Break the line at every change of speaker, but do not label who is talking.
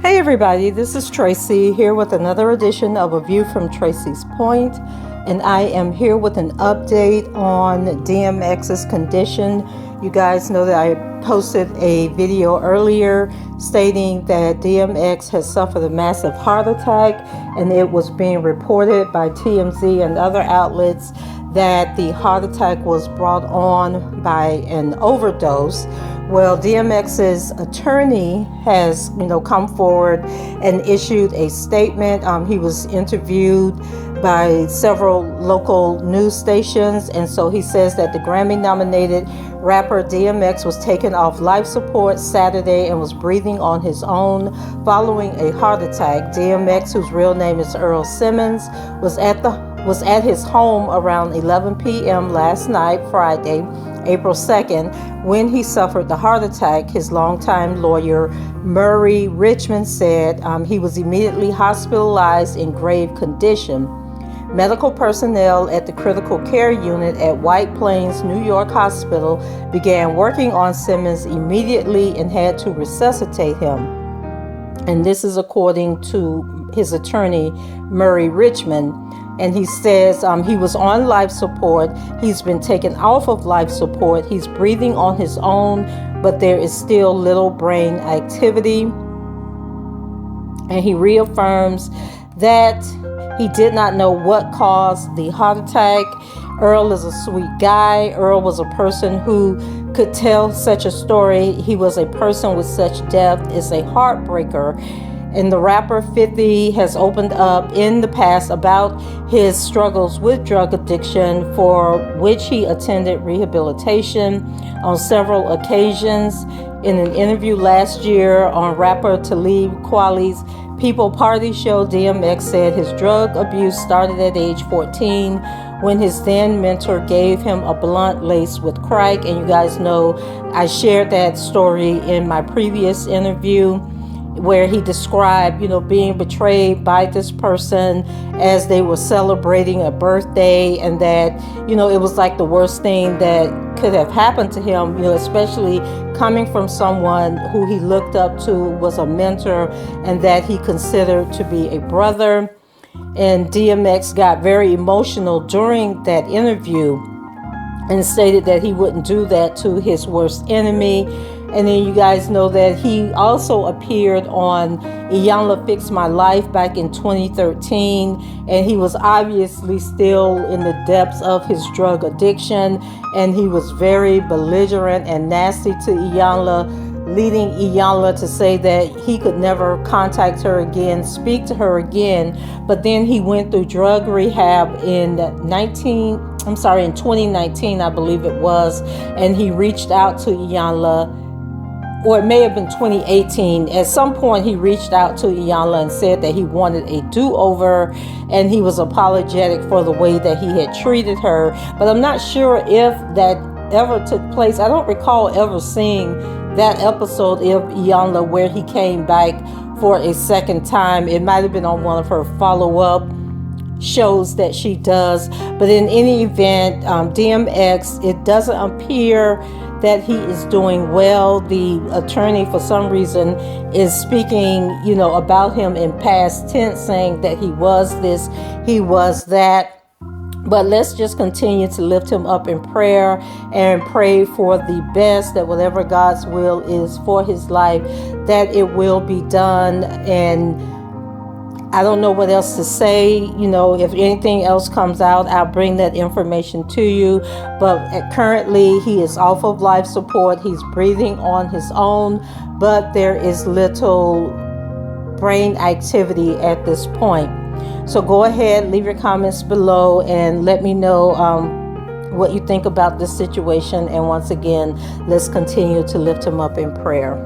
Hey everybody, this is Tracy here with another edition of A View from Tracy's Point, and I am here with an update on DMX's condition. You guys know that I posted a video earlier stating that DMX has suffered a massive heart attack, and it was being reported by TMZ and other outlets that the heart attack was brought on by an overdose. Well, DMX's attorney has, come forward and issued a statement. He was interviewed by several local news stations, and so he says that the Grammy-nominated rapper DMX was taken off life support Saturday and was breathing on his own following a heart attack. DMX, whose real name is Earl Simmons, was at his home around 11 p.m. last night, Friday, April 2nd, when he suffered the heart attack. His longtime lawyer, Murray Richmond, said he was immediately hospitalized in grave condition. Medical personnel at the critical care unit at White Plains, New York Hospital began working on Simmons immediately and had to resuscitate him. And this is according to his attorney, Murray Richmond. And he says he was on life support. He's been taken off of life support. He's breathing on his own, but there is still little brain activity. And he reaffirms that he did not know what caused the heart attack. Earl is a sweet guy. Earl was a person who could tell such a story. He was a person with such depth. It's a heartbreaker. And the rapper 50 has opened up in the past about his struggles with drug addiction, for which he attended rehabilitation on several occasions. In an interview last year on rapper Talib Kweli's People Party show, DMX said his drug abuse started at age 14 when his then mentor gave him a blunt laced with crack. And you guys know I shared that story in my previous interview, where he described, being betrayed by this person as they were celebrating a birthday, and that, it was like the worst thing that could have happened to him, especially coming from someone who he looked up to, was a mentor, and that he considered to be a brother. And DMX got very emotional during that interview and stated that he wouldn't do that to his worst enemy. And then you guys know that he also appeared on Iyanla Fix My Life back in 2013. And he was obviously still in the depths of his drug addiction. And he was very belligerent and nasty to Iyanla, leading Iyanla to say that he could never contact her again, speak to her again. But then he went through drug rehab in 2019, I believe it was. And he reached out to Iyanla, or it may have been 2018. At some point, he reached out to Iyanla and said that he wanted a do-over, and he was apologetic for the way that he had treated her. But I'm not sure if that ever took place. I don't recall ever seeing that episode of Iyanla where he came back for a second time. It might have been on one of her follow-up shows that she does. But in any event, DMX, it doesn't appear that he is doing well. The attorney, for some reason, is speaking, about him in past tense, saying that he was this, he was that. But let's just continue to lift him up in prayer and pray for the best, that whatever God's will is for his life, that it will be done. And I don't know what else to say. If anything else comes out, I'll bring that information to you. But currently, he is off of life support. He's breathing on his own, but there is little brain activity at this point. So go ahead, leave your comments below, and let me know what you think about this situation. And once again, let's continue to lift him up in prayer.